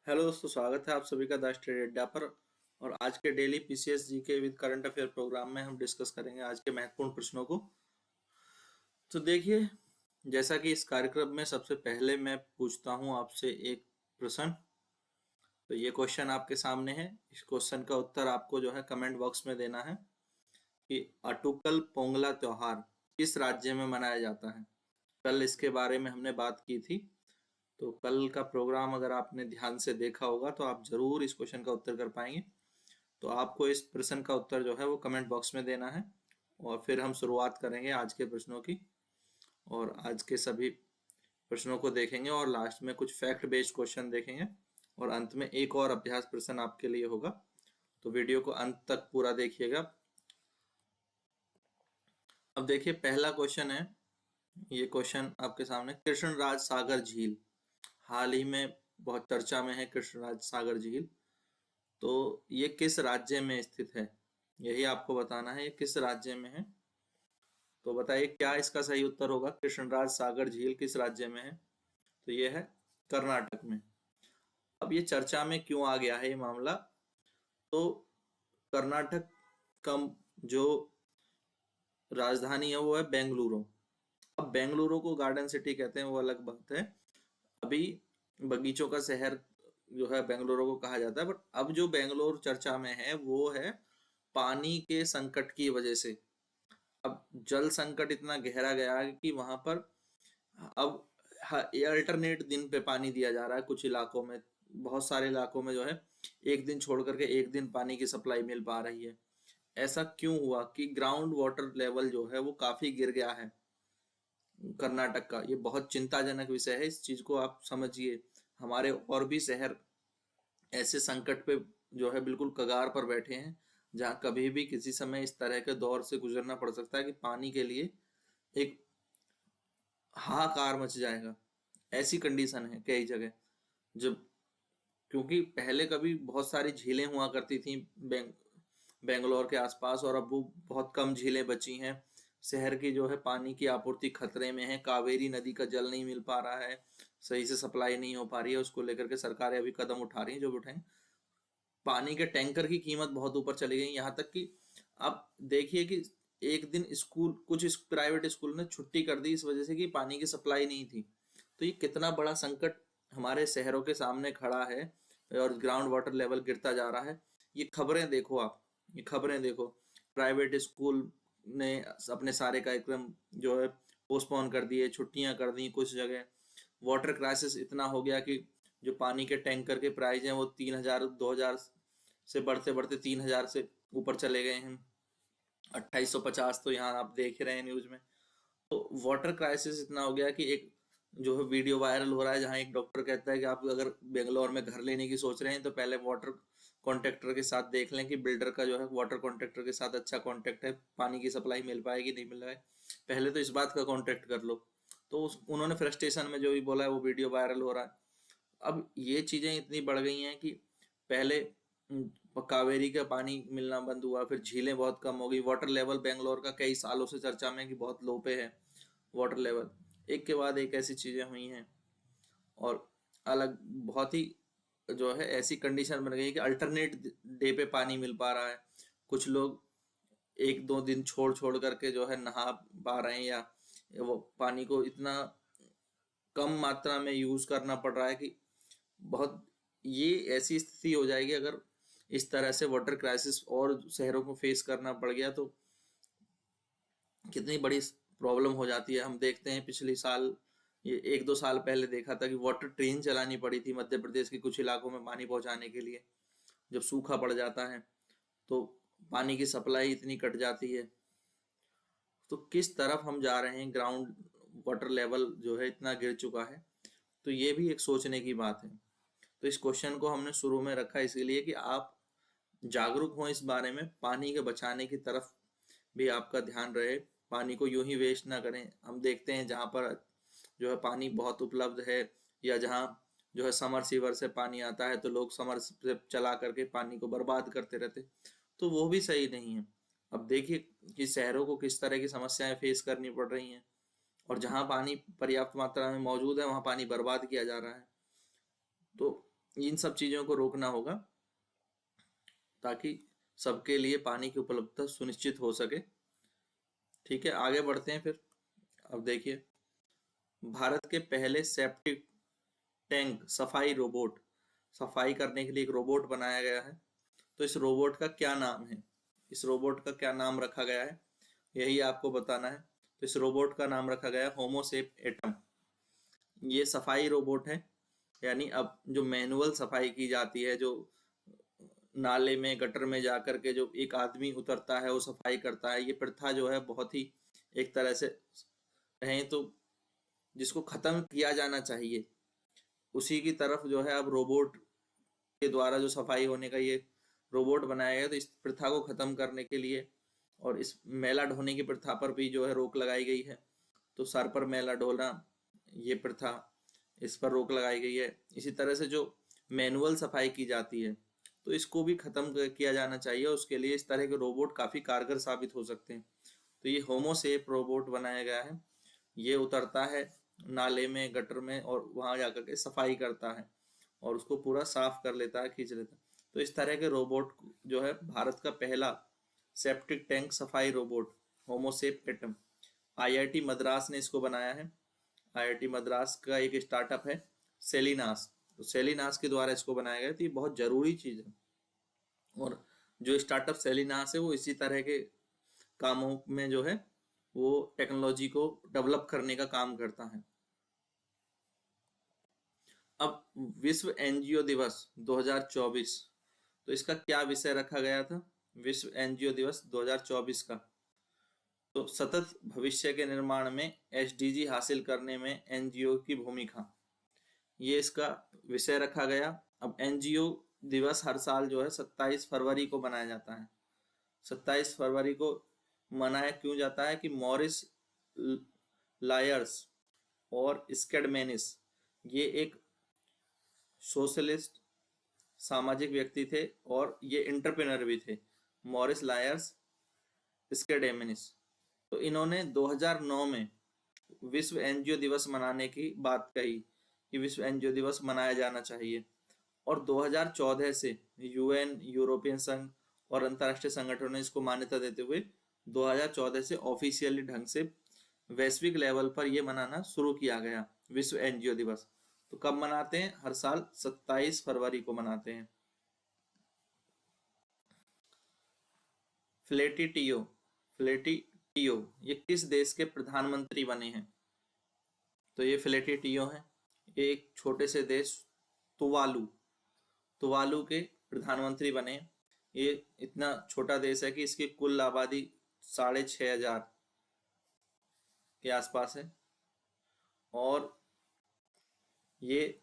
Hello दोस्तों, स्वागत है आप सभी का द स्टडी अड्डा पर। और आज के daily PCS GK with current affair programme में हम डिस्कस करेंगे आज के महत्वपूर्ण प्रश्नों को। तो देखिए, जैसा कि इस कार्यक्रम में सबसे पहले मैं पूछता हूं आपसे एक प्रश्न। तो ये क्वेश्चन आपके सामने है। इस क्वेश्चन का उत्तर आपको जो है कमेंट बॉक्स में देना है कि अटुकल पोंगला त्योहार किस राज्य में मनाया जाता है। कल इसके बारे में हमने बात की थी। तो कल का प्रोग्राम अगर आपने ध्यान से देखा होगा तो आप जरूर इस क्वेश्चन का उत्तर कर पाएंगे। तो आपको इस प्रश्न का उत्तर जो है वो कमेंट बॉक्स में देना है और फिर हम शुरुआत करेंगे आज के प्रश्नों की। और आज के सभी प्रश्नों को देखेंगे और लास्ट में कुछ फैक्ट बेस्ड क्वेश्चन देखेंगे और अंत में एक और अभ्यास प्रश्न आपके लिए होगा। तो वीडियो को अंत तक पूरा देखिएगा। अब देखिए, पहला क्वेश्चन है। ये क्वेश्चन आपके सामने, कृष्णराज सागर झील हाल ही में बहुत चर्चा में है। कृष्णराज सागर झील तो ये किस राज्य में स्थित है, यही आपको बताना है। ये किस राज्य में है, तो बताइए क्या इसका सही उत्तर होगा। कृष्णराज सागर झील किस राज्य में है, तो ये है कर्नाटक में। अब ये चर्चा में क्यों आ गया है ये मामला, तो कर्नाटक का जो राजधानी है वो है बेंगलुरु। अब बेंगलुरु को गार्डन सिटी कहते हैं, वो अलग बात है। अभी बगीचों का शहर जो है बेंगलुरु को कहा जाता है, बट अब जो बेंगलोर चर्चा में है वो है पानी के संकट की वजह से। अब जल संकट इतना गहरा गया है कि वहां पर अब अल्टरनेट दिन पे पानी दिया जा रहा है। कुछ इलाकों में, बहुत सारे इलाकों में जो है एक दिन छोड़ करके एक दिन पानी की सप्लाई मिल पा रही है। ऐसा क्यों हुआ कि ग्राउंड वाटर लेवल जो है वो काफी गिर गया है कर्नाटक का। ये बहुत चिंताजनक विषय है, इस चीज को आप समझिए। हमारे और भी शहर ऐसे संकट पे जो है बिल्कुल कगार पर बैठे हैं, जहाँ कभी भी किसी समय इस तरह के दौर से गुजरना पड़ सकता है कि पानी के लिए एक हाहाकार मच जाएगा। ऐसी कंडीशन है कई जगह। जब क्योंकि पहले कभी बहुत सारी झीलें हुआ करती थी बेंगलोर के आसपास, और अब वो बहुत कम झीलें बची हैं। शहर की जो है पानी की आपूर्ति खतरे में है। कावेरी नदी का जल नहीं मिल पा रहा है, सही से सप्लाई नहीं हो पा रही है। उसको लेकर के सरकारें अभी कदम उठा रही हैं, जो भी उठाएं। पानी के टैंकर की कीमत बहुत ऊपर चली गई, यहाँ तक कि आप देखिए कि एक दिन स्कूल, कुछ प्राइवेट स्कूल ने छुट्टी कर दी इस वजह से कि पानी की सप्लाई नहीं थी। तो ये कितना बड़ा संकट हमारे शहरों के सामने खड़ा है और ग्राउंड वाटर लेवल गिरता जा रहा है। ये खबरें देखो आप, ये खबरें देखो। प्राइवेट स्कूल ने अपने सारे कार्यक्रम जो है पोस्टपोन कर दिए, छुट्टियां कर दी कुछ जगह। वाटर क्राइसिस इतना हो गया कि जो पानी के टैंकर के प्राइस हैं वो 3,000 2,000 से बढ़ते बढ़ते 3,000 से ऊपर चले गए हैं। 2,850 तो यहाँ आप देख ही रहे हैं न्यूज में। तो वाटर क्राइसिस इतना हो गया कि एक जो है वीडियो वायरल हो रहा है, जहाँ एक डॉक्टर कहता है कि आप अगर बेंगलोर में घर लेने की सोच रहे हैं तो पहले वाटर कॉन्ट्रैक्टर के साथ देख लें कि बिल्डर का जो है वाटर कॉन्ट्रैक्टर के साथ अच्छा कॉन्ट्रैक्ट है, पानी की सप्लाई मिल पाएगी नहीं मिल रहा है, पहले तो इस बात का कॉन्ट्रैक्ट कर लो। तो उन्होंने फ्रस्ट्रेशन में जो भी बोला है वो वीडियो वायरल हो रहा है। अब ये चीजें इतनी बढ़ गई हैं कि पहले कावेरी का पानी मिलना बंद हुआ, फिर झीलें बहुत कम हो गई। वाटर लेवल बेंगलोर का कई सालों से चर्चा में है कि बहुत लो पे है वाटर लेवल। एक के बाद एक ऐसी चीजें हुई हैं और अलग बहुत ही जो है ऐसी कंडीशन बन गई है कि अल्टरनेट डे पे पानी मिल पा रहा है। कुछ लोग एक दो दिन छोड़ छोड़ करके जो है नहा पा रहे हैं, या वो पानी को इतना कम मात्रा में यूज करना पड़ रहा है कि बहुत, ये ऐसी स्थिति हो जाएगी अगर इस तरह से वाटर क्राइसिस और शहरों को फेस करना पड़ गया तो कितनी बड़ी प्रॉब्लम हो जाती है। हम देखते हैं पिछले साल, ये एक दो साल पहले देखा था कि वाटर ट्रेन चलानी पड़ी थी मध्य प्रदेश के कुछ इलाकों में पानी पहुंचाने के लिए। जब सूखा पड़ जाता है तो पानी की सप्लाई इतनी कट जाती है। तो किस तरफ हम जा रहे हैं, ग्राउंड वाटर लेवल जो है इतना गिर चुका है। तो ये भी एक सोचने की बात है। तो इस क्वेश्चन को हमने शुरू में रखा इसीलिए कि आप जागरूक हों इस बारे में, पानी के बचाने की तरफ भी आपका ध्यान रहे। पानी को यूं ही वेस्ट ना करें। हम देखते हैं जहाँ पर जो है पानी बहुत उपलब्ध है, या जहाँ जो है समर सीवर से पानी आता है, तो लोग समर से चला करके पानी को बर्बाद करते रहते, तो वो भी सही नहीं है। अब देखिए कि शहरों को किस तरह की समस्याएं फेस करनी पड़ रही हैं, और जहाँ पानी पर्याप्त मात्रा में मौजूद है वहाँ पानी बर्बाद किया जा रहा है। तो इन सब चीजों को रोकना होगा ताकि सबके लिए पानी की उपलब्धता सुनिश्चित हो सके। ठीक है, आगे बढ़ते हैं फिर। अब देखिए, भारत के पहले सेप्टिक टैंक सफाई रोबोट, सफाई करने के लिए एक रोबोट बनाया गया है। तो इस रोबोट का क्या नाम है, इस रोबोट का क्या नाम रखा गया है, यही आपको बताना है। तो इस रोबोट का नाम रखा गया है होमोसेप एटम। ये सफाई रोबोट है, यानी अब जो मैनुअल सफाई की जाती है, जो नाले में गटर में जाकर के जो एक आदमी उतरता है वो सफाई करता है, ये प्रथा जो है बहुत ही एक तरह से कहें तो जिसको खत्म किया जाना चाहिए, उसी की तरफ जो है अब रोबोट के द्वारा जो सफाई होने का ये रोबोट बनाया गया। तो इस प्रथा को खत्म करने के लिए और इस मैला ढोने की प्रथा पर भी जो है रोक लगाई गई है। तो सर पर मैला ढोना, ये प्रथा, इस पर रोक लगाई गई है। इसी तरह से जो मैनुअल सफाई की जाती है तो इसको भी खत्म किया जाना चाहिए। उसके लिए इस तरह के रोबोट काफी कारगर साबित हो सकते हैं। तो ये होमोसेप रोबोट बनाया गया है। ये उतरता है नाले में गटर में और वहां जाकर के सफाई करता है और उसको पूरा साफ कर लेता है, खींच लेता है। तो इस तरह के रोबोट जो है भारत का पहला सेप्टिक टैंक सफाई रोबोट होमोसेप एटम, आईआईटी मद्रास ने इसको बनाया है। आईआईटी मद्रास का एक स्टार्टअप है सेलिनास, तो सेलिनास के द्वारा इसको बनाया गया। तो ये बहुत जरूरी चीज है और जो स्टार्टअप सेलिनास है वो इसी तरह के कामों में जो है वो टेक्नोलॉजी को डेवलप करने का काम करता है। अब विश्व एनजीओ दिवस 2024, तो इसका क्या विषय रखा गया था विश्व एनजीओ दिवस 2024 का? तो सतत भविष्य के निर्माण में एसडीजी हासिल करने में एनजीओ की भूमिका, ये इसका विषय रखा गया। अब एनजीओ दिवस हर साल जो है 27 फरवरी को मनाया जाता है। 27 फरवरी को मनाया क्यों जाता है कि मॉरिस लायर्स और स्केडमेनिस, ये एक सोशलिस्ट सामाजिक व्यक्ति थे और ये इंटरप्रेनर भी थे, मॉरिस लायर्स, स्केडेमिनिस। तो इन्होंने 2009 में विश्व एनजीओ दिवस मनाने की बात कही कि विश्व एनजीओ दिवस मनाया जाना चाहिए और 2014 से यूएन, यूरोपियन संघ और अंतर्राष्ट्रीय संगठनों ने इसको मान्यता देते हुए 2014 से ऑफिशियली ढंग से वैश्विक लेवल पर यह मनाना शुरू किया गया विश्व एनजीओ दिवस। तो कब मनाते हैं? हर साल 27 फरवरी को मनाते हैं। फ्लेटिटियो, फ्लेटिटियो ये किस देश के प्रधानमंत्री बने हैं? तो ये फ्लेटिटियो हैं, ये एक छोटे से देश तुवालू, तुवालू के प्रधानमंत्री बने। ये इतना छोटा देश है कि इसकी कुल आबादी 6,500 के आसपास है और ये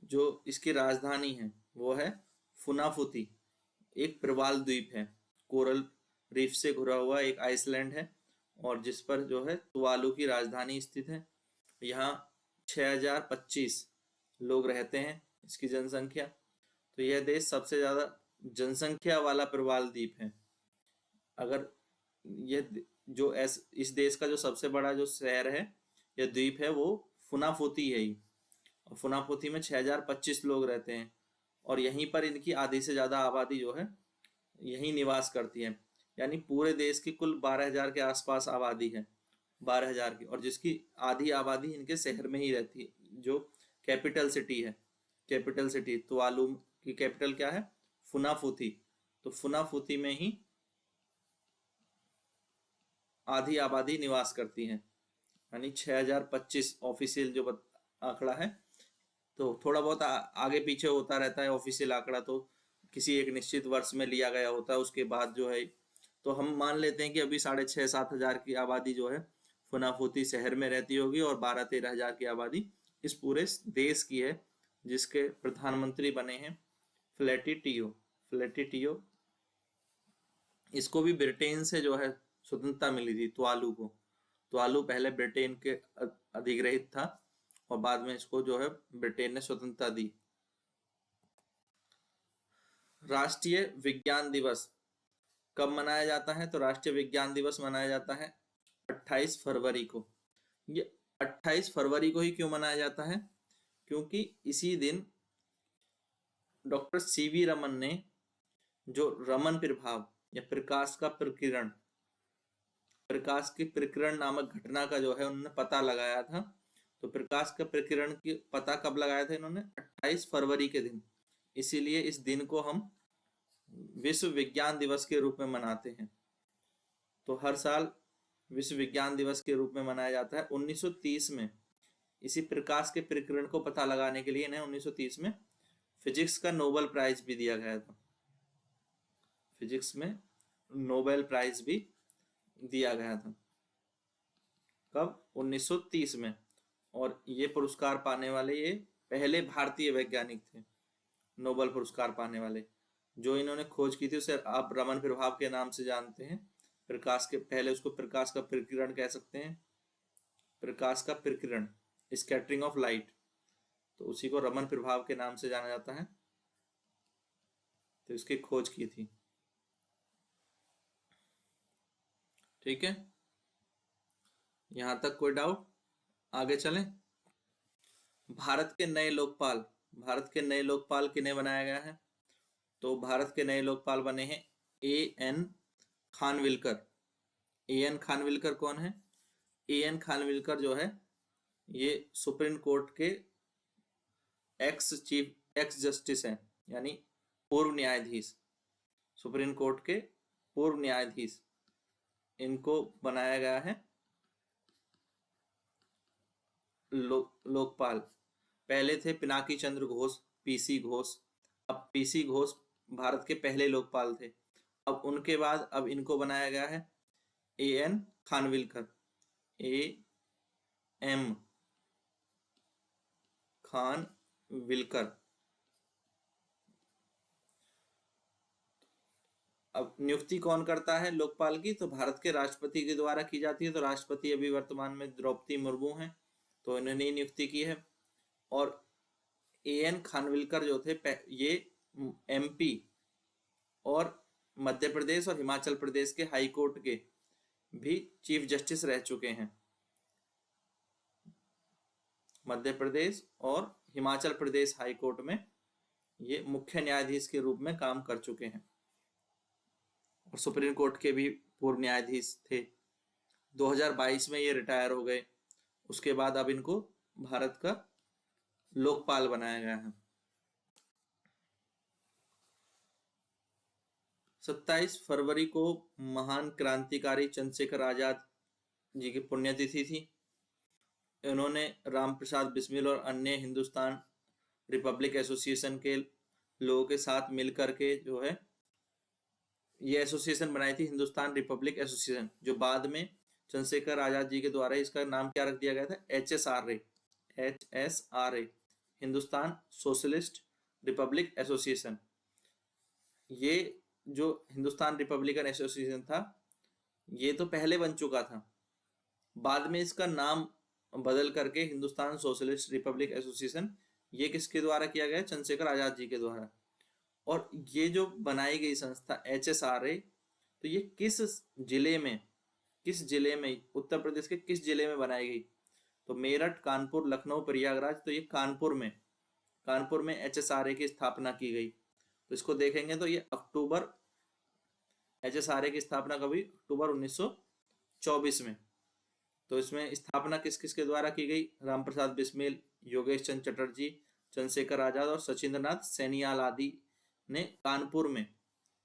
जो इसकी राजधानी है वो है फुनाफुती, एक प्रवाल द्वीप है, कोरल रीफ से घुरा हुआ एक आइसलैंड है और जिस पर जो है तुवालू की राजधानी स्थित है। यहाँ 6,025 लोग रहते हैं, इसकी जनसंख्या। तो यह देश सबसे ज्यादा जनसंख्या वाला प्रवाल द्वीप है। अगर ये जो इस देश का जो सबसे बड़ा जो शहर है या द्वीप है वो फुनाफुती है ही, और फुनाफुती में 6,025 लोग रहते हैं और यहीं पर इनकी आधी से ज्यादा आबादी जो है यहीं निवास करती है। यानी पूरे देश की कुल 12,000 के आसपास आबादी है, 12,000 की, और जिसकी आधी आबादी इनके शहर में ही रहती है जो कैपिटल सिटी है। कैपिटल सिटी तुवालू की कैपिटल क्या है? फुनाफुती। तो फुनाफुती में ही आधी आबादी निवास करती है, यानी 6,025 ऑफिशियल जो आंकड़ा है। तो थोड़ा बहुत आगे पीछे होता रहता है ऑफिशियल आंकड़ा, तो किसी एक निश्चित वर्ष में लिया गया होता है, उसके बाद जो है तो हम मान लेते हैं कि अभी 6,500-7,000 की आबादी जो है फुनाफुती शहर में रहती होगी और 12-13 हजार की आबादी इस पूरे देश की है जिसके प्रधानमंत्री बने हैं फ्लैटिटियो। फ्लैटिटियो, इसको भी ब्रिटेन से जो है स्वतंत्रता मिली थी तुवालू को। तुवालू पहले ब्रिटेन के अधिग्रहित था और बाद में इसको जो है ब्रिटेन ने स्वतंत्रता दी। राष्ट्रीय विज्ञान दिवस कब मनाया जाता है? तो राष्ट्रीय विज्ञान दिवस मनाया जाता है 28 फरवरी को। ये 28 फरवरी को ही क्यों मनाया जाता है? क्योंकि इसी दिन डॉक्टर सीवी रमन ने जो रमन प्रभाव या प्रकाश का प्रकीर्ण, प्रकाश की प्रकीर्ण नामक घटना का जो है उन्होंने पता लगाया था। तो प्रकाश का प्रकीर्ण की पता कब लगाया था इन्होंने? 28 फरवरी के दिन। इसीलिए इस दिन को हम विश्व विज्ञान दिवस के रूप में मनाते हैं। तो हर साल विश्व विज्ञान दिवस के रूप में मनाया जाता है। 1930 में इसी प्रकाश के प्रकीर्ण को पता लगाने के लिए इन्हें 1930 में फिजिक्स का नोबेल प्राइज भी दिया गया था। फिजिक्स में नोबेल प्राइज भी दिया गया था। कब? 1930 में। और ये पुरस्कार पाने वाले ये पहले भारतीय वैज्ञानिक थे नोबेल पुरस्कार पाने वाले। जो इन्होंने खोज की थी उसे आप रमन प्रभाव के नाम से जानते हैं। प्रकाश के पहले उसको प्रकाश का प्रकीर्ण कह सकते हैं, प्रकाश का प्रकीर्ण, स्कैटरिंग ऑफ लाइट, तो उसी को रमन प्रभाव के नाम से जाना जाता है। तो इसकी खोज की थी। ठीक है, यहां तक कोई डाउट? आगे चलें। भारत के नए लोकपाल, भारत के नए लोकपाल किन्हें बनाया गया है? तो भारत के नए लोकपाल बने हैं A.N. खानविलकर। A.N. खानविलकर कौन है? A.N. खानविलकर जो है ये सुप्रीम कोर्ट के एक्स जस्टिस हैं, यानी पूर्व न्यायाधीश, सुप्रीम कोर्ट के पूर्व न्यायाधीश। इनको बनाया गया है लोकपाल। पहले थे पिनाकी चंद्र घोष, पीसी घोष। अब पीसी घोष भारत के पहले लोकपाल थे। अब उनके बाद अब इनको बनाया गया है A.N. खानविलकर, A.M. खानविलकर। अब नियुक्ति कौन करता है लोकपाल की? तो भारत के राष्ट्रपति के द्वारा की जाती है। तो राष्ट्रपति अभी वर्तमान में द्रौपदी मुर्मू हैं, तो इन्होंने नियुक्ति की है। और A.N. खानविलकर जो थे ये MP और मध्य प्रदेश और हिमाचल प्रदेश के हाई कोर्ट के भी चीफ जस्टिस रह चुके हैं। मध्य प्रदेश और हिमाचल प्रदेश हाई कोर्ट में ये मुख्य न्यायाधीश के रूप में काम कर चुके हैं और सुप्रीम कोर्ट के भी पूर्व न्यायाधीश थे। 2022 में ये रिटायर हो गए। उसके बाद अब इनको भारत का लोकपाल बनाया गया है। 27 फरवरी को महान क्रांतिकारी चंद्रशेखर आजाद जी की पुण्यतिथि थी। इन्होंने राम प्रसाद बिस्मिल और अन्य हिंदुस्तान रिपब्लिक एसोसिएशन के लोगों के साथ मिलकर के जो है ये एसोसिएशन बनाई थी, हिंदुस्तान रिपब्लिक एसोसिएशन, जो बाद में चंद्रशेखर आजाद जी के द्वारा इसका नाम क्या रख दिया गया था? HSRA, Hindustan socialist Republic association. ये जो हिंदुस्तान रिपब्लिकन एसोसिएशन था ये तो पहले बन चुका था, बाद में इसका नाम बदल करके हिंदुस्तान सोशलिस्ट रिपब्लिक एसोसिएशन ये किसके द्वारा किया गया? चंद्रशेखर आजाद जी के द्वारा। और ये जो बनाई गई संस्था HSRA, तो ये किस जिले में उत्तर प्रदेश के किस जिले में बनाई गई? तो मेरठ, कानपुर, लखनऊ, प्रयागराज। तो ये कानपुर में HSRA की स्थापना की गई। तो इसको देखेंगे तो ये HSRA की स्थापना कभी? अक्टूबर 1924 में। तो इसमें स्थापना किस किस के द्वारा की गई? राम प्रसाद बिस्मिल, योगेश चंद्र चटर्जी, चंद्रशेखर आजाद और सचिंद्रनाथ सैनियाल आदि ने कानपुर में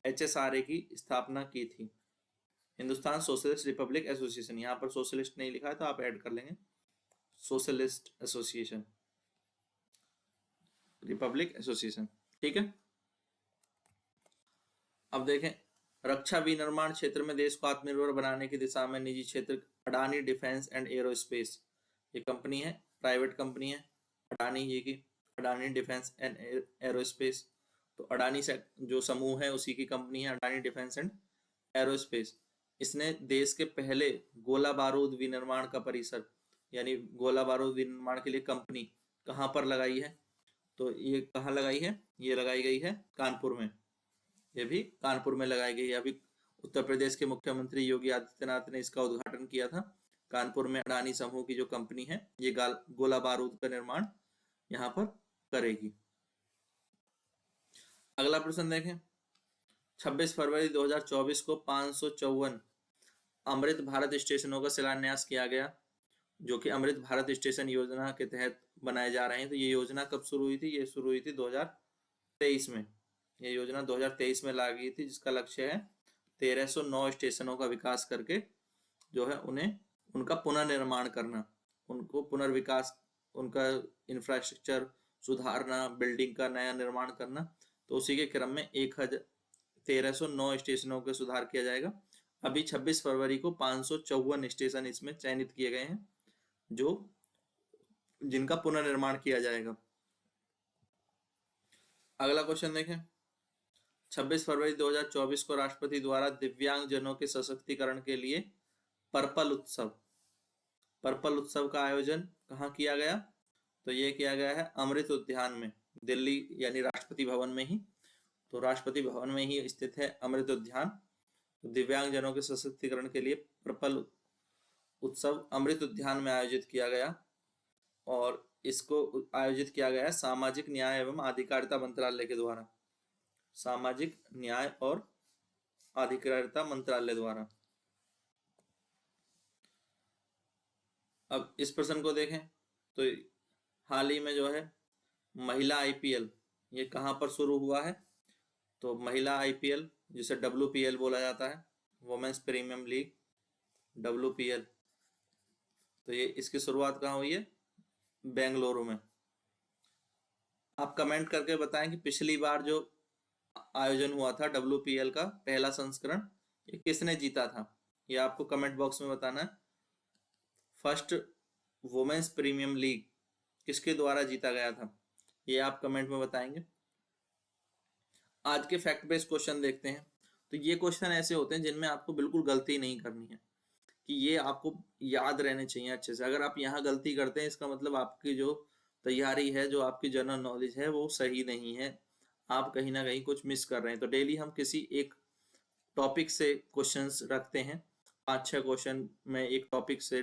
HSRA की स्थापना की थी, हिंदुस्तान सोशलिस्ट रिपब्लिक एसोसिएशन। यहाँ पर सोशलिस्ट नहीं लिखा है तो आप ऐड कर लेंगे, सोशलिस्ट एसोसिएशन, रिपब्लिक एसोसिएशन। ठीक है, अब देखें, रक्षा विनिर्माण क्षेत्र में देश को आत्मनिर्भर बनाने की दिशा में निजी क्षेत्र अडानी डिफेंस एंड एरोस्पेस, ये कंपनी है, प्राइवेट कंपनी है अडानी जी की, अडानी डिफेंस एंड एरोस्पेस। तो अडानी से जो समूह है उसी की कंपनी है अडानी डिफेंस एंड एरोस्पेस। इसने देश के पहले गोला बारूद विनिर्माण का परिसर, यानी गोला बारूद विनिर्माण के लिए कंपनी कहाँ पर लगाई है? तो ये कहाँ लगाई है? ये लगाई गई है कानपुर में। ये भी कानपुर में लगाई गई है। अभी उत्तर प्रदेश के मुख्यमंत्री योगी आदित्यनाथ ने इसका उद्घाटन किया था। कानपुर में अडानी समूह की जो कंपनी है ये गोला बारूद का निर्माण यहाँ पर करेगी। अगला प्रश्न देखें। 26 फरवरी 2024 को 554 अमृत भारत स्टेशनों का शिलान्यास किया गया, जो कि अमृत भारत स्टेशन योजना के तहत बनाए जा रहे हैं। तो ये योजना कब शुरू हुई थी? ये शुरू हुई थी 2023 में। ये योजना 2023 में लाई गई थी, जिसका लक्ष्य है 1309 स्टेशनों का विकास करके जो है उन्हें उनका पुनर्निर्माण करना, उनको पुनर्विकास, उनका इंफ्रास्ट्रक्चर सुधारना, बिल्डिंग का नया निर्माण करना। तो उसी के क्रम में 1309 स्टेशनों के सुधार किया जाएगा। अभी 26 फरवरी को 554 स्टेशन इसमें चयनित किए गए हैं, जो जिनका पुनर्निर्माण किया जाएगा। अगला क्वेश्चन देखें। 26 फरवरी 2024 को राष्ट्रपति द्वारा दिव्यांग जनों के सशक्तिकरण के लिए पर्पल उत्सव का आयोजन कहाँ किया गया? तो ये किया गया है अमृत उद्यान में, दिल्ली यानी राष्ट्रपति भवन में ही। तो राष्ट्रपति भवन में ही स्थित है अमृत उद्यान। दिव्यांग जनों के सशक्तिकरण के लिए पर्पल उत्सव अमृत उद्यान में आयोजित किया गया, और इसको आयोजित किया गया है सामाजिक न्याय एवं अधिकारिता मंत्रालय के द्वारा। सामाजिक न्याय और अधिकारिता मंत्रालय द्वारा। अब इस प्रश्न को देखें तो हाल ही में जो है महिला आईपीएल ये कहाँ पर शुरू हुआ है? तो महिला आईपीएल, जिसे WPL बोला जाता है, वुमेन्स प्रीमियम लीग, WPL, तो ये इसकी शुरुआत कहाँ हुई है? बेंगलुरु में। आप कमेंट करके बताएं कि पिछली बार जो आयोजन हुआ था WPL का पहला संस्करण, ये किसने जीता था? ये आपको कमेंट बॉक्स में बताना है। फर्स्ट वुमेन्स प्रीमियम लीग किसके द्वारा जीता गया था, ये आप कमेंट में बताएंगे। आज के फैक्ट बेस्ड क्वेश्चन देखते हैं। तो ये क्वेश्चन ऐसे होते हैं जिनमें आपको बिल्कुल गलती नहीं करनी है, कि ये आपको याद रहने चाहिए अच्छे से। अगर आप यहाँ गलती करते हैं, इसका मतलब आपकी जो तैयारी है, जो आपकी जनरल नॉलेज है, वो सही नहीं है, आप कहीं ना कहीं कुछ मिस कर रहे हैं। तो डेली हम किसी एक टॉपिक से क्वेश्चंस रखते हैं, 5-6 क्वेश्चन में एक टॉपिक से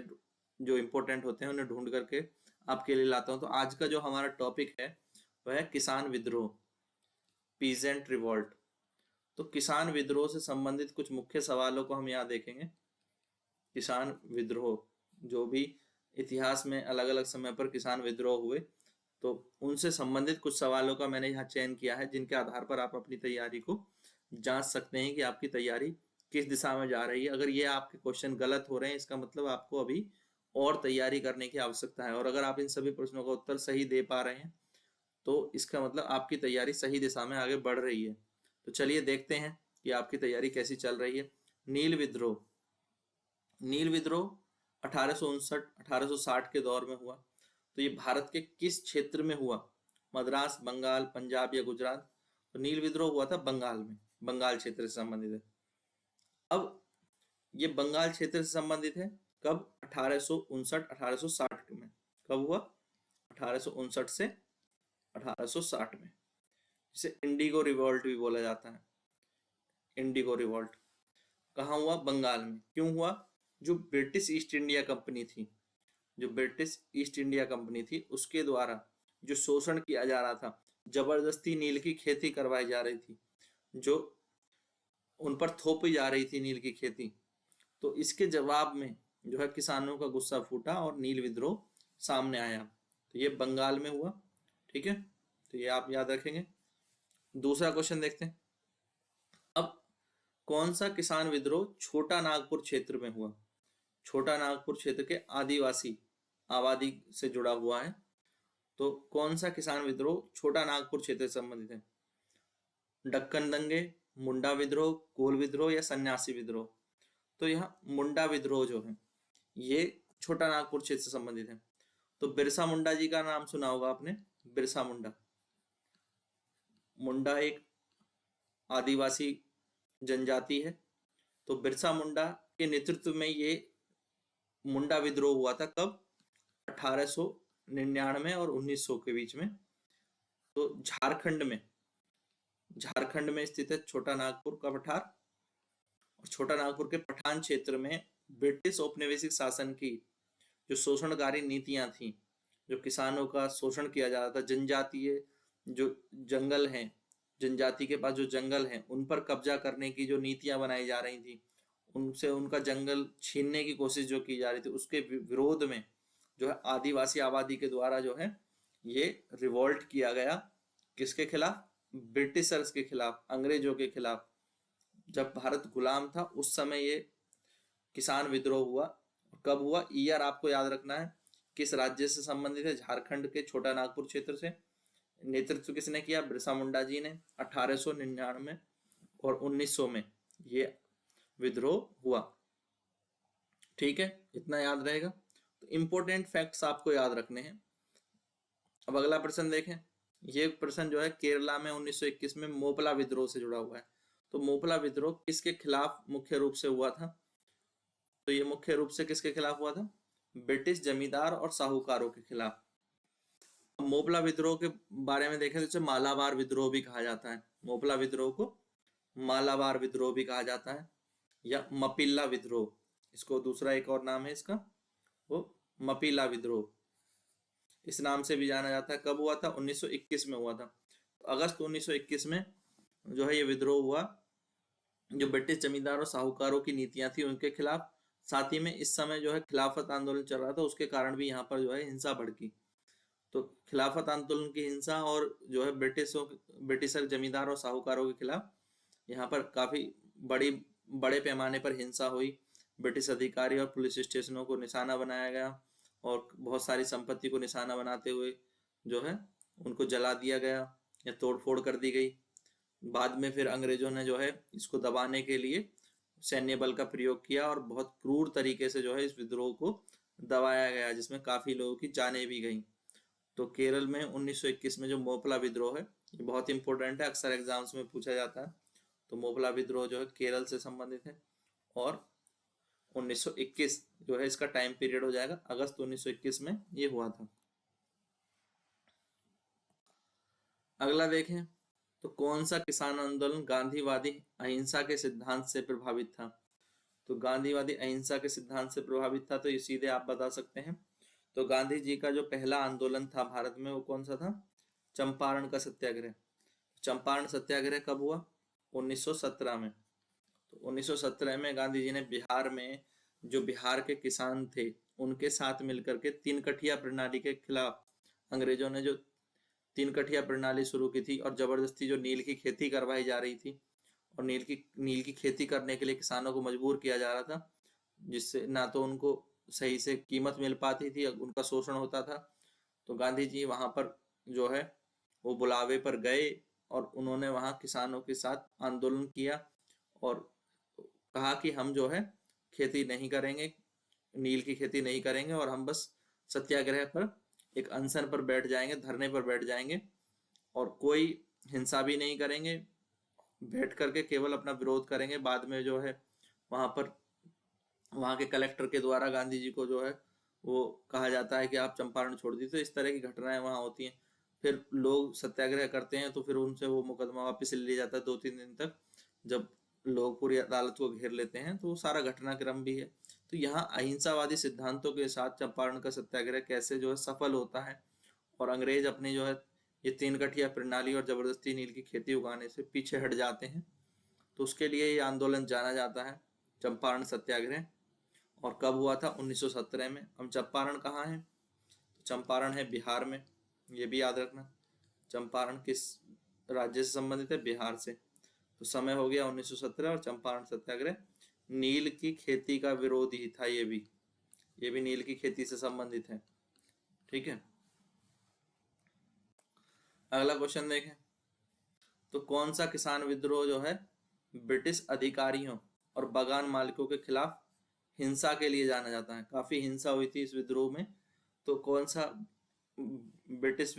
जो इम्पोर्टेंट होते हैं उन्हें ढूंढ करके आपके लिए लाता हूं। तो आज का जो हमारा टॉपिक है वह है किसान विद्रोह, पीजेंट रिवॉल्ट। तो किसान विद्रोह से संबंधित कुछ मुख्य सवालों को हम यहाँ देखेंगे। किसान विद्रोह, जो भी इतिहास में अलग अलग समय पर किसान विद्रोह हुए, तो उनसे संबंधित कुछ सवालों का मैंने यहाँ चयन किया है, जिनके आधार पर आप अपनी तैयारी को जांच सकते हैं कि आपकी तैयारी किस दिशा में जा रही है। अगर ये आपके क्वेश्चन गलत हो रहे हैं, इसका मतलब आपको अभी और तैयारी करने की आवश्यकता है। और अगर आप इन सभी प्रश्नों का उत्तर सही दे पा रहे हैं, तो इसका मतलब आपकी तैयारी सही दिशा में आगे बढ़ रही है। तो चलिए देखते हैं कि आपकी तैयारी कैसी चल रही है। नील विद्रोह 1859-1860 के दौर में हुआ। तो ये भारत के किस क्षेत्र में हुआ? मद्रास, बंगाल, पंजाब या गुजरात? तो नील विद्रोह हुआ था बंगाल में, बंगाल क्षेत्र से संबंधित है। अब ये बंगाल क्षेत्र से संबंधित है कब? 1859-1860 में। कब हुआ? 1859 से 1860 में, जिसे इंडिगो रिवॉल्ट भी बोला जाता है। इंडिगो रिवॉल्ट कहाँ हुआ? बंगाल में। क्यों हुआ? जो ब्रिटिश ईस्ट इंडिया कंपनी थी, उसके द्वारा जो शोषण किया जा रहा था, जबरदस्ती नील की खेती करवाई जा रही थी, जो उन पर थोपी जा रही थी नील की खेती। तो इसके जवाब में जो है किसानों का गुस्सा फूटा और नील विद्रोह सामने आया। तो ये बंगाल में हुआ, ठीक है, तो ये आप याद रखेंगे। दूसरा क्वेश्चन देखते हैं। अब कौन सा किसान विद्रोह छोटा नागपुर क्षेत्र में हुआ? छोटा नागपुर क्षेत्र के आदिवासी आबादी से जुड़ा हुआ है। तो कौन सा किसान विद्रोह छोटा नागपुर क्षेत्र से संबंधित है? दक्कन दंगे, मुंडा विद्रोह, कोल विद्रोह या सन्यासी विद्रोह? तो यहाँ मुंडा विद्रोह जो है ये छोटा नागपुर क्षेत्र से संबंधित है। तो बिरसा मुंडा जी का नाम सुना होगा आपने। बिरसा मुंडा एक आदिवासी जनजाति है। तो बिरसा मुंडा के नेतृत्व में ये मुंडा विद्रोह हुआ था। कब? 1899 और 1900 के बीच में। तो झारखंड में स्थित है छोटा नागपुर का पठार। और छोटा नागपुर के पठान क्षेत्र में ब्रिटिश औपनिवेशिक शासन की जो शोषणकारी नीतियां थी, जो किसानों का शोषण किया जा रहा था, जनजातीय जो जंगल हैं, जनजाति के पास जो जंगल है उन पर कब्जा करने की जो नीतियां बनाई जा रही थी, उनसे उनका जंगल छीनने की कोशिश जो की जा रही थी, उसके विरोध में जो है आदिवासी आबादी के द्वारा जो है ये रिवोल्ट किया गया। किसके खिलाफ? ब्रिटिशर्स के खिलाफ, अंग्रेजों के खिलाफ। जब भारत गुलाम था उस समय ये किसान विद्रोह हुआ। कब हुआ? ईयर आपको याद रखना है। किस राज्य से संबंधित है? झारखंड के छोटा नागपुर क्षेत्र से। नेतृत्व किसने किया? बिरसा मुंडा जी ने 1899 और 1900 में ये विद्रोह हुआ। ठीक है, इतना याद रहेगा। तो इंपॉर्टेंट फैक्ट्स आपको याद रखने हैं। अब अगला प्रश्न देखें। ये प्रश्न जो है केरला में 1921 में मोपला विद्रोह से जुड़ा हुआ है। तो मोपला विद्रोह किसके खिलाफ मुख्य रूप से हुआ था? तो ये मुख्य रूप से किसके खिलाफ हुआ था? ब्रिटिश जमींदार और साहूकारों के खिलाफ। मोपला विद्रोह के बारे में देखें तो इसे मालाबार विद्रोह भी कहा जाता है। मोपला विद्रोह को मालाबार विद्रोह भी कहा जाता है या मपिल्ला विद्रोह, इसको दूसरा एक और नाम है इसका, वो मपिला विद्रोह, इस नाम से भी जाना जाता है। कब हुआ था? 1921 में हुआ था। तो अगस्त 1921 में जो है ये विद्रोह हुआ, जो ब्रिटिश जमींदार और साहूकारों की नीतियां थी उनके खिलाफ। साथ ही में इस समय जो है खिलाफत आंदोलन चल रहा था, उसके कारण भी यहाँ पर जो है हिंसा भड़की। तो खिलाफत आंदोलन की हिंसा और जो है ब्रिटिशर जमींदार और साहूकारों के खिलाफ यहाँ पर काफी बड़े पैमाने पर हिंसा हुई। ब्रिटिश अधिकारी और पुलिस स्टेशनों को निशाना बनाया गया और बहुत सारी संपत्ति को निशाना बनाते हुए जो है उनको जला दिया गया या तोड़फोड़ कर दी गई। बाद में फिर अंग्रेजों ने जो है इसको दबाने के लिए सैन्य बल का प्रयोग किया और बहुत क्रूर तरीके से जो है इस विद्रोह को दबाया गया, जिसमें काफी लोगों की जानें भी गईं। तो केरल में 1921 में जो मोपला विद्रोह है ये बहुत इंपॉर्टेंट है, अक्सर एग्जाम्स में पूछा जाता है। तो मोपला विद्रोह जो है केरल से संबंधित है और 1921 जो है इसका टाइम पीरियड हो जाएगा, अगस्त 1921 में ये हुआ था। अगला देखें तो कौन सा किसान आंदोलन गांधीवादी अहिंसा के सिद्धांत से प्रभावित था? तो गांधीवादी अहिंसा के सिद्धांत से प्रभावित था, तो ये सीधे आप बता सकते हैं। तो गांधी जी का जो पहला आंदोलन था भारत में वो कौन सा था? चंपारण का सत्याग्रह। चंपारण सत्याग्रह कब हुआ? 1917 में। तो 1917 में गांधी जी ने बिहार में जो बिहार के किसान थे उनके साथ मिलकर के तीन कठिया प्रणाली के खिलाफ, अंग्रेजों ने जो तीन कठिया प्रणाली शुरू की थी और जबरदस्ती जो नील की खेती करवाई जा रही थी और नील की खेती करने के लिए किसानों को मजबूर किया जा रहा था, जिससे ना तो उनको सही से कीमत मिल पाती थी, उनका शोषण होता था। तो गांधी जी वहां पर जो है वो बुलावे पर गए और उन्होंने वहां किसानों के साथ आंदोलन किया और कहा कि हम जो है खेती नहीं करेंगे, नील की खेती नहीं करेंगे और हम बस सत्याग्रह पर एक अनशन पर बैठ जाएंगे, धरने पर बैठ जाएंगे और कोई हिंसा भी नहीं करेंगे, बैठ करके केवल अपना विरोध करेंगे। बाद में जो है वहां पर वहां के कलेक्टर के द्वारा गांधी जी को जो है वो कहा जाता है कि आप चंपारण छोड़ दीजिए। तो इस तरह की घटनाएं वहां होती हैं। फिर लोग सत्याग्रह करते हैं तो फिर उनसे वो मुकदमा वापस ले लिया जाता है 2-3 दिन तक। जब लोग पूरी अदालत को घेर लेते हैं तो वो सारा घटनाक्रम भी है। तो यहाँ अहिंसावादी सिद्धांतों के साथ चंपारण का सत्याग्रह कैसे जो है सफल होता है और अंग्रेज अपनी जो है ये तीन कठिया प्रणाली और जबरदस्ती नील की खेती उगाने से पीछे हट जाते हैं। तो उसके लिए ये आंदोलन जाना जाता है चंपारण सत्याग्रह। और कब हुआ था? 1917 में। अब चंपारण कहाँ है? तो चंपारण है बिहार में, ये भी याद रखना। चंपारण किस राज्य से संबंधित है? बिहार से। तो समय हो गया 1917 और चंपारण सत्याग्रह नील की खेती का विरोध ही था। ये भी नील की खेती से संबंधित है। ठीक है, अगला क्वेश्चन देखें। तो कौन सा किसान विद्रोह जो है ब्रिटिश अधिकारियों और बागान मालिकों के खिलाफ हिंसा के लिए जाना जाता है? काफी हिंसा हुई थी इस विद्रोह में। तो कौन सा ब्रिटिश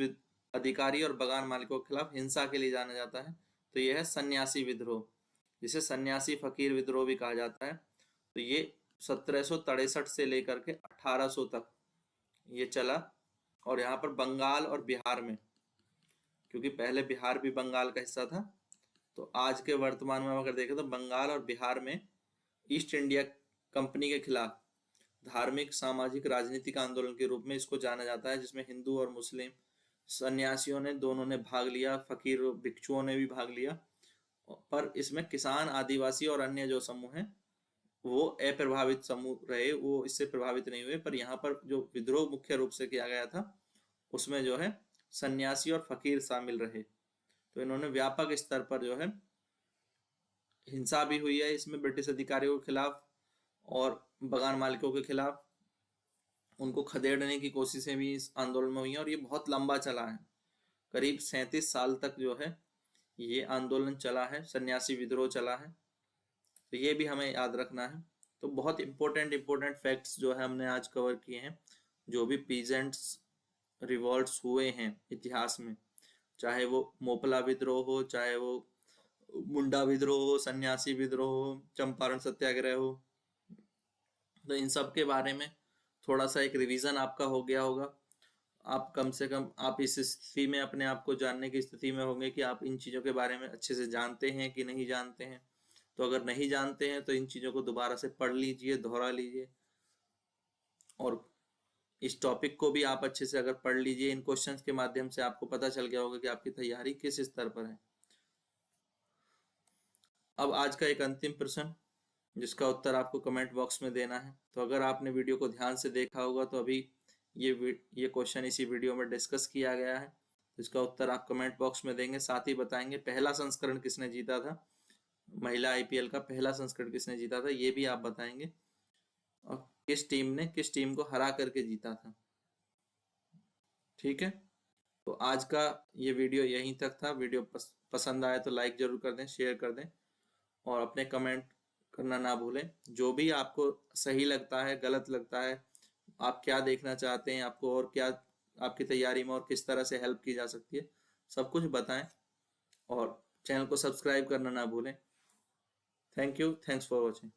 अधिकारी और बागान मालिकों के खिलाफ हिंसा के लिए जाना जाता है? तो यह है सन्यासी विद्रोह, जिसे सन्यासी फकीर विद्रोह भी कहा जाता है। तो ये 1763 से लेकर के 1800 तक ये चला। और यहाँ पर बंगाल और बिहार में, क्योंकि पहले बिहार भी बंगाल का हिस्सा था, तो आज के वर्तमान में अगर देखें तो बंगाल और बिहार में ईस्ट इंडिया कंपनी के खिलाफ धार्मिक, सामाजिक, राजनीतिक आंदोलन के रूप में इसको जाना जाता है, जिसमें हिंदू और मुस्लिम सन्यासियों ने दोनों ने भाग लिया, फकीर भिक्षुओं ने भी भाग लिया, पर इसमें किसान, आदिवासी और अन्य जो समूह हैं वो अप्रभावित समूह रहे, वो इससे प्रभावित नहीं हुए। पर यहाँ पर जो विद्रोह मुख्य रूप से किया गया था उसमें जो है सन्यासी और फकीर शामिल रहे। तो इन्होंने व्यापक स्तर पर जो है हिंसा भी हुई है इसमें ब्रिटिश अधिकारियों के खिलाफ और बगान मालिकों के खिलाफ, उनको खदेड़ने की कोशिशें भी इस आंदोलन में हुई हैं और ये बहुत लंबा चला है। करीब 37 साल तक जो है ये आंदोलन चला है, सन्यासी विद्रोह चला है। तो ये भी हमें याद रखना है। तो बहुत इंपॉर्टेंट फैक्ट्स जो है हमने आज कवर किए हैं, जो भी पीजेंट्स रिवॉल्ट्स हुए हैं इतिहास में, चाहे वो मोपला विद्रोह हो, चाहे वो मुंडा विद्रोह हो, सन्यासी विद्रोह हो, चंपारण सत्याग्रह हो, तो इन सब के बारे में थोड़ा सा एक रिवीजन आपका हो गया होगा। आप कम से कम आप इस स्थिति में अपने आप को जानने की स्थिति में होंगे कि आप इन चीज़ों के बारे में अच्छे से जानते हैं कि नहीं जानते हैं। तो अगर नहीं जानते हैं तो इन चीज़ों को दोबारा से पढ़ लीजिए, दोहरा लीजिए, और इस टॉपिक को भी आप अच्छे से अगर पढ़ लीजिए, इन क्वेश्चंस के माध्यम से आपको पता चल गया होगा कि आपकी तैयारी किस स्तर पर है। अब आज का एक अंतिम प्रश्न जिसका उत्तर आपको कमेंट बॉक्स में देना है। तो अगर आपने वीडियो को ध्यान से देखा होगा तो अभी ये क्वेश्चन इसी वीडियो में डिस्कस किया गया है। तो इसका उत्तर आप कमेंट बॉक्स में देंगे, साथ ही बताएंगे पहला संस्करण किसने जीता था, महिला आईपीएल का पहला संस्करण किसने जीता था, ये भी आप बताएंगे, और किस टीम ने किस टीम को हरा करके जीता था। ठीक है, तो आज का ये वीडियो यहीं तक था। वीडियो पसंद आए तो लाइक जरूर कर दें, शेयर कर दें, और अपने कमेंट करना ना भूलें। जो भी आपको सही लगता है, गलत लगता है, आप क्या देखना चाहते हैं, आपको और क्या आपकी तैयारी में और किस तरह से हेल्प की जा सकती है, सब कुछ बताएं, और चैनल को सब्सक्राइब करना ना भूलें। Thank you, thanks for watching.